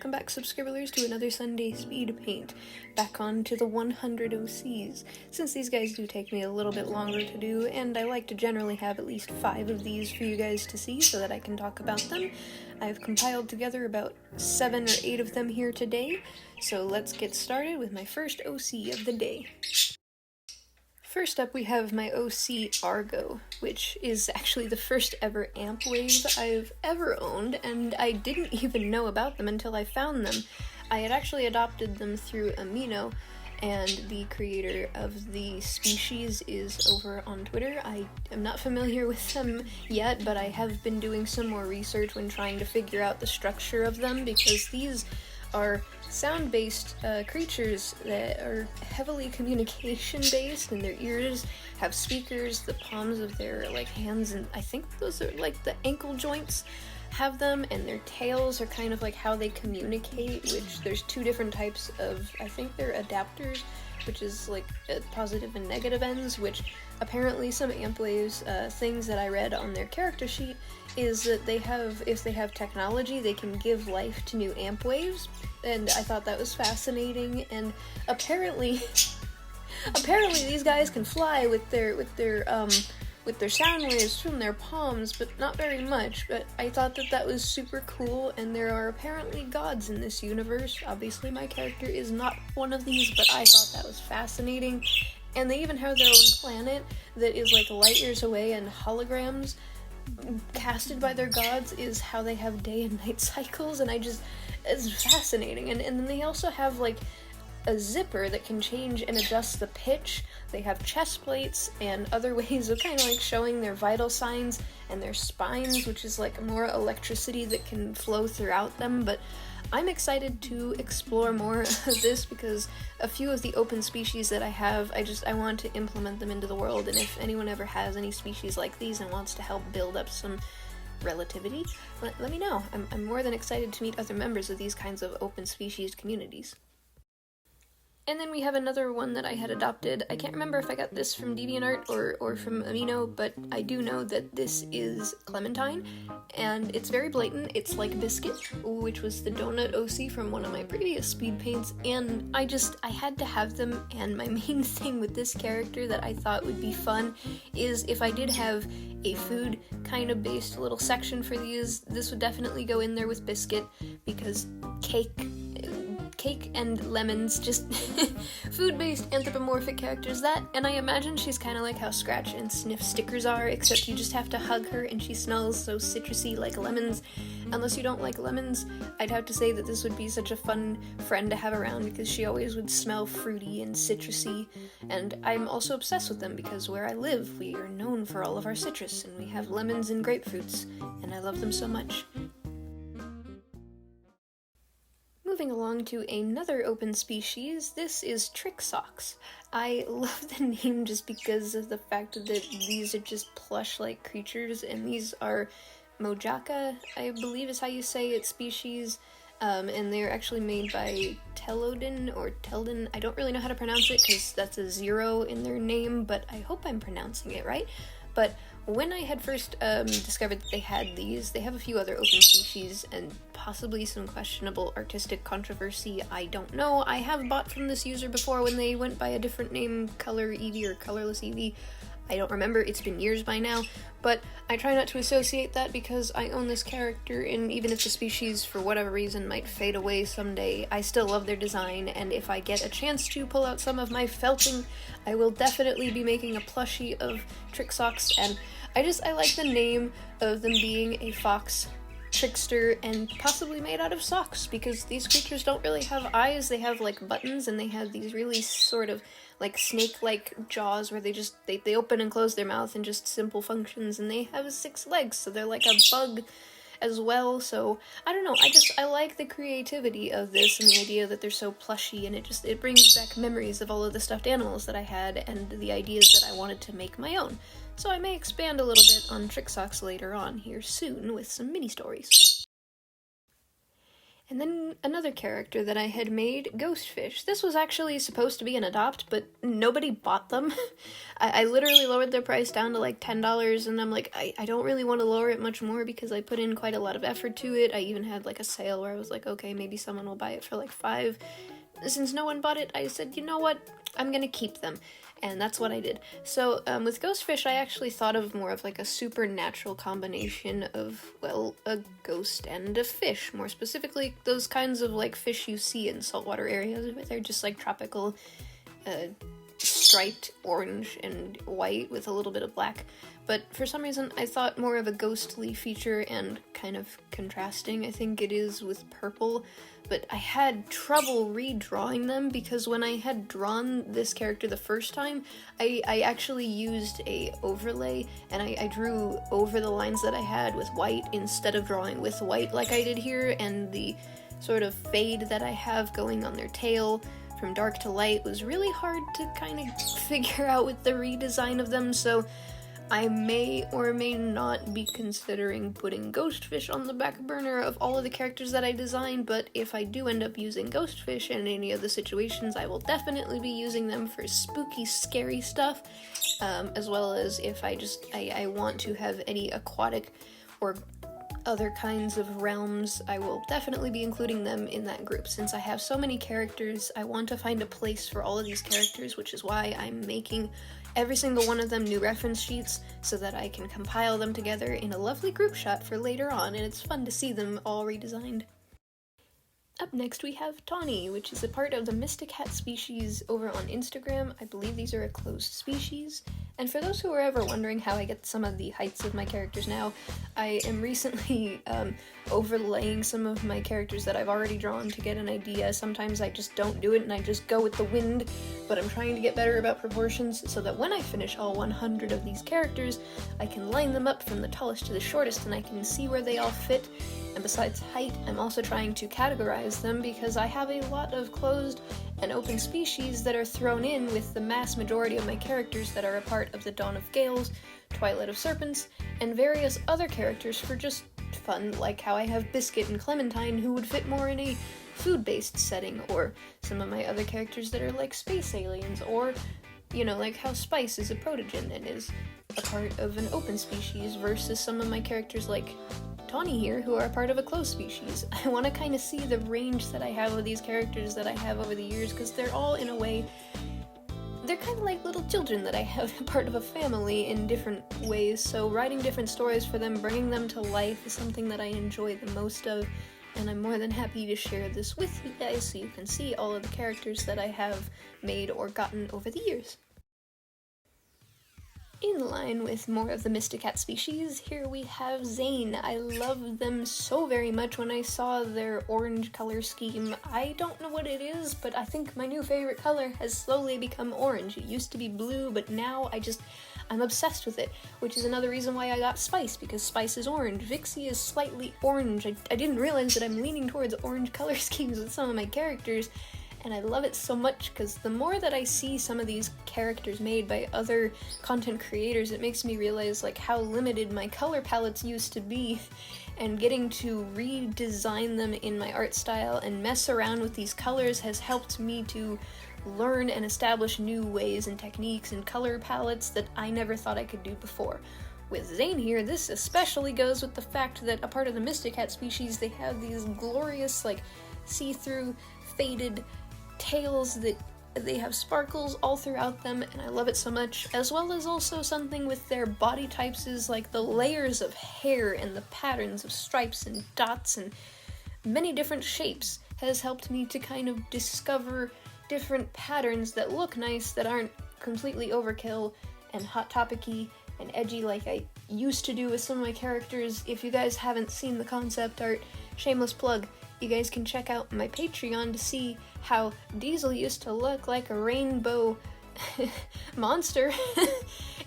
welcome back subscribers to another Sunday speed paint, back on to the 100 OCs, since these guys do take me a little bit longer to do, and I like to generally have at least 5 of these for you guys to see so that I can talk about them. I've compiled together about 7 or 8 of them here today, so let's get started with my first OC of the day. First up, we have my OC Argo, which is actually the first ever amp wave I've ever owned, and I didn't even know about them until I found them. I had actually adopted them through Amino, and the creator of the species is over on Twitter. I am not familiar with them yet, but I have been doing some more research when trying to figure out the structure of them, because these are sound-based creatures that are heavily communication-based, and their ears have speakers, the palms of their hands, and I think those are the ankle joints have them, and their tails are kind of how they communicate, which there's 2 different types of, I think they're adapters, which is positive and negative ends, which apparently some amp waves things that I read on their character sheet is that they have, if they have technology, they can give life to new amp waves, and I thought that was fascinating. And apparently these guys can fly with their sound waves from their palms, but not very much. But I thought that was super cool, and there are apparently gods in this universe. Obviously my character is not one of these, but I thought that was fascinating. And they even have their own planet that is light years away, and holograms casted by their gods is how they have day and night cycles, and it's fascinating. And then they also have a zipper that can change and adjust the pitch. They have chest plates and other ways of kind of showing their vital signs, and their spines, which is more electricity that can flow throughout them. But I'm excited to explore more of this, because a few of the open species that I have, I want to implement them into the world, and if anyone ever has any species like these and wants to help build up some relativity, let me know. I'm more than excited to meet other members of these kinds of open species communities. And then we have another one that I had adopted. I can't remember if I got this from DeviantArt or from Amino, but I do know that this is Clementine, and it's very blatant. It's like Biscuit, which was the donut OC from one of my previous speed paints, and I had to have them. And my main thing with this character that I thought would be fun is if I did have a food kind of based little section for these, this would definitely go in there with Biscuit, because cake and lemons, just food-based anthropomorphic characters. That, and I imagine she's kind of like how Scratch and Sniff stickers are, except you just have to hug her and she smells so citrusy like lemons. Unless you don't like lemons, I'd have to say that this would be such a fun friend to have around, because she always would smell fruity and citrusy, and I'm also obsessed with them because where I live, we are known for all of our citrus, and we have lemons and grapefruits, and I love them so much. Moving along to another open species, this is Trick Socks. I love the name just because of the fact that these are just plush-like creatures, and these are Mojaka, I believe is how you say it, species, and they're actually made by Telodin or Teldin. I don't really know how to pronounce it because that's a 0 in their name, but I hope I'm pronouncing it right. But when I had first discovered that they had these, they have a few other open species and possibly some questionable artistic controversy, I don't know. I have bought from this user before when they went by a different name, Color Eevee or Colorless Eevee. I don't remember, it's been years by now, but I try not to associate that because I own this character, and even if the species for whatever reason might fade away someday, I still love their design, and if I get a chance to pull out some of my felting, I will definitely be making a plushie of Trick Socks. And I like the name of them being a fox trickster and possibly made out of socks, because these creatures don't really have eyes. They have buttons, and they have these really sort of snake-like jaws where they open and close their mouth in just simple functions, and they have 6 legs, so they're like a bug as well. So I don't know, I like the creativity of this and the idea that they're so plushy, and it brings back memories of all of the stuffed animals that I had and the ideas that I wanted to make my own. So I may expand a little bit on Trick Socks later on here soon with some mini stories. And then another character that I had made, Ghostfish. This was actually supposed to be an adopt, but nobody bought them. I literally lowered their price down to like $10, and I'm like, I don't really want to lower it much more because I put in quite a lot of effort to it. I even had like a sale where I was like, okay, maybe someone will buy it for like $5. Since no one bought it, I said, you know what, I'm gonna keep them. And that's what I did. So, with Ghostfish, I actually thought of more of like a supernatural combination of, well, a ghost and a fish. More specifically, those kinds of like fish you see in saltwater areas. They're just like tropical, striped orange and white with a little bit of black. But for some reason, I thought more of a ghostly feature and kind of contrasting, I think it is, with purple. But I had trouble redrawing them because when I had drawn this character the first time, I actually used a overlay and I drew over the lines that I had with white instead of drawing with white like I did here, and the sort of fade that I have going on their tail from dark to light was really hard to kind of figure out with the redesign of them, so I may or may not be considering putting Ghostfish on the back burner of all of the characters that I designed, but if I do end up using Ghostfish in any of the situations, I will definitely be using them for spooky, scary stuff, as well as if I want to have any aquatic or other kinds of realms, I will definitely be including them in that group. Since I have so many characters, I want to find a place for all of these characters, which is why I'm making every single one of them new reference sheets so that I can compile them together in a lovely group shot for later on, and it's fun to see them all redesigned. Up next we have Tawny, which is a part of the Mystic Hat species over on Instagram. I believe these are a closed species. And for those who are ever wondering how I get some of the heights of my characters now, I am recently overlaying some of my characters that I've already drawn to get an idea. Sometimes I just don't do it and I just go with the wind, but I'm trying to get better about proportions so that when I finish all 100 of these characters, I can line them up from the tallest to the shortest and I can see where they all fit. And besides height, I'm also trying to categorize them because I have a lot of closed and open species that are thrown in with the mass majority of my characters that are a part of the Dawn of Gales, Twilight of Serpents, and various other characters for just fun, like how I have Biscuit and Clementine who would fit more in a food-based setting, or some of my other characters that are like space aliens, or, you know, like how Spice is a protogen and is a part of an open species versus some of my characters like Tawny here, who are a part of a closed species. I want to kind of see the range that I have of these characters that I have over the years, because they're all, in a way, they're kind of like little children that I have part of a family in different ways, so writing different stories for them, bringing them to life is something that I enjoy the most of, and I'm more than happy to share this with you guys so you can see all of the characters that I have made or gotten over the years. In line with more of the Mystic Hat species, here we have Zane. I love them so very much. When I saw their orange color scheme, I don't know what it is, but I think my new favorite color has slowly become orange. It used to be blue, but now I'm obsessed with it, which is another reason why I got Spice, because Spice is orange. Vixie is slightly orange. I didn't realize that I'm leaning towards orange color schemes with some of my characters, and I love it so much because the more that I see some of these characters made by other content creators, it makes me realize like how limited my color palettes used to be, and getting to redesign them in my art style and mess around with these colors has helped me to learn and establish new ways and techniques and color palettes that I never thought I could do before. With Zane here, this especially goes with the fact that a part of the Mystic Hat species, they have these glorious like see-through faded tails that they have sparkles all throughout them, and I love it so much, as well as also something with their body types is like the layers of hair and the patterns of stripes and dots and many different shapes has helped me to kind of discover different patterns that look nice that aren't completely overkill and hot topic-y and edgy like I used to do with some of my characters. If you guys haven't seen the concept art, shameless plug, you guys can check out my Patreon to see how Diesel used to look like a rainbow monster.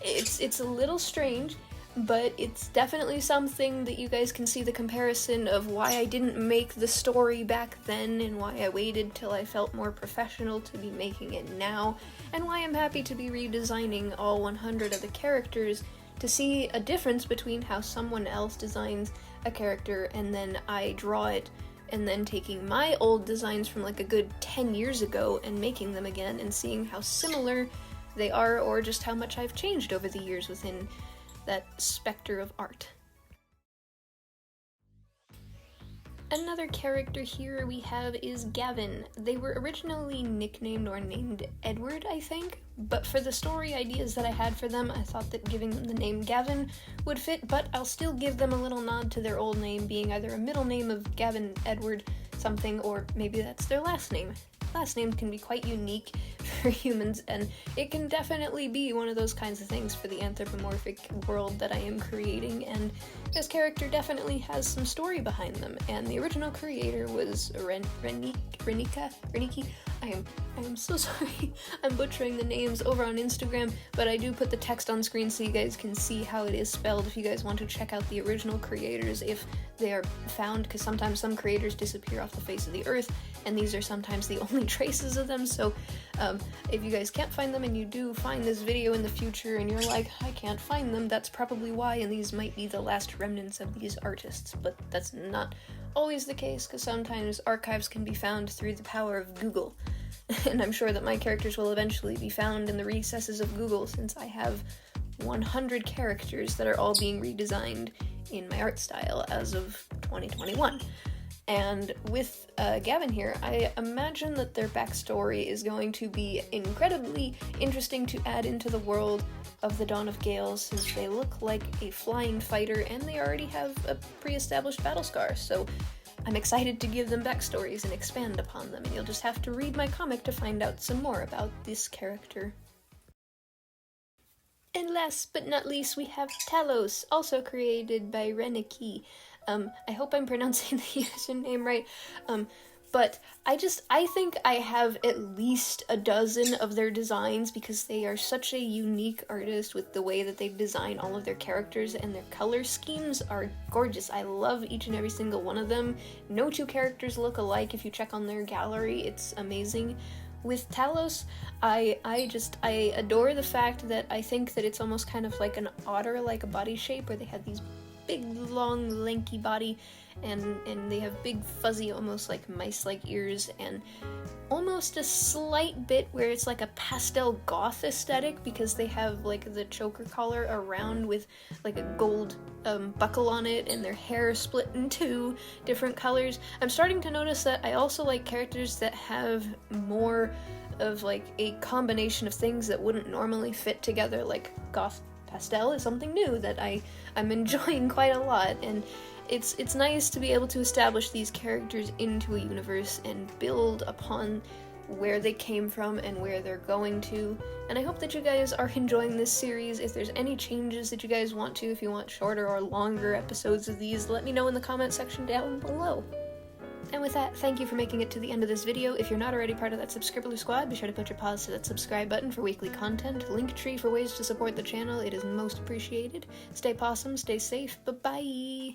It's a little strange, but it's definitely something that you guys can see the comparison of why I didn't make the story back then and why I waited till I felt more professional to be making it now, and why I'm happy to be redesigning all 100 of the characters to see a difference between how someone else designs a character and then I draw it and then taking my old designs from like a good 10 years ago and making them again and seeing how similar they are or just how much I've changed over the years within that specter of art. Another character here we have is Gavin. They were originally nicknamed or named Edward, I think, but for the story ideas that I had for them, I thought that giving them the name Gavin would fit, but I'll still give them a little nod to their old name being either a middle name of Gavin Edward something, or maybe that's their last name. Last names can be quite unique for humans, and it can definitely be one of those kinds of things for the anthropomorphic world that I am creating, and this character definitely has some story behind them, and the original creator was Reniki. I am so sorry I'm butchering the names over on Instagram, but I do put the text on screen so you guys can see how it is spelled if you guys want to check out the original creators if they are found, because sometimes some creators disappear off the face of the earth, and these are sometimes the only traces of them, so if you guys can't find them and you do find this video in the future and you're like, I can't find them, that's probably why, and these might be the last remnants of these artists, but that's not always the case, because sometimes archives can be found through the power of Google, and I'm sure that my characters will eventually be found in the recesses of Google, since I have 100 characters that are all being redesigned in my art style as of 2021. And with Gavin here, I imagine that their backstory is going to be incredibly interesting to add into the world of the Dawn of Gales, since they look like a flying fighter and they already have a pre-established battle scar, so I'm excited to give them backstories and expand upon them, and you'll just have to read my comic to find out some more about this character. And last but not least, we have Talos, also created by Reniki. I hope I'm pronouncing the username right, but I think I have at least a dozen of their designs because they are such a unique artist with the way that they design all of their characters, and their color schemes are gorgeous. I love each and every single one of them. No two characters look alike if you check on their gallery, it's amazing. With Talos, I adore the fact that I think that it's almost kind of like an otter, like a body shape, where they have these big, long, lanky body, and they have big, fuzzy, almost like mice-like ears, and almost a slight bit where it's like a pastel goth aesthetic, because they have like the choker collar around with like a gold buckle on it, and their hair split in two different colors. I'm starting to notice that I also like characters that have more of like a combination of things that wouldn't normally fit together, like goth pastel is something new that I'm enjoying quite a lot, and it's nice to be able to establish these characters into a universe and build upon where they came from and where they're going to, and I hope that you guys are enjoying this series. If there's any changes that you guys want to, if you want shorter or longer episodes of these, let me know in the comment section down below. And with that, thank you for making it to the end of this video. If you're not already part of that subscriber squad, be sure to put your paws to that subscribe button for weekly content, Linktree for ways to support the channel, it is most appreciated. Stay possum, stay safe, bye-bye!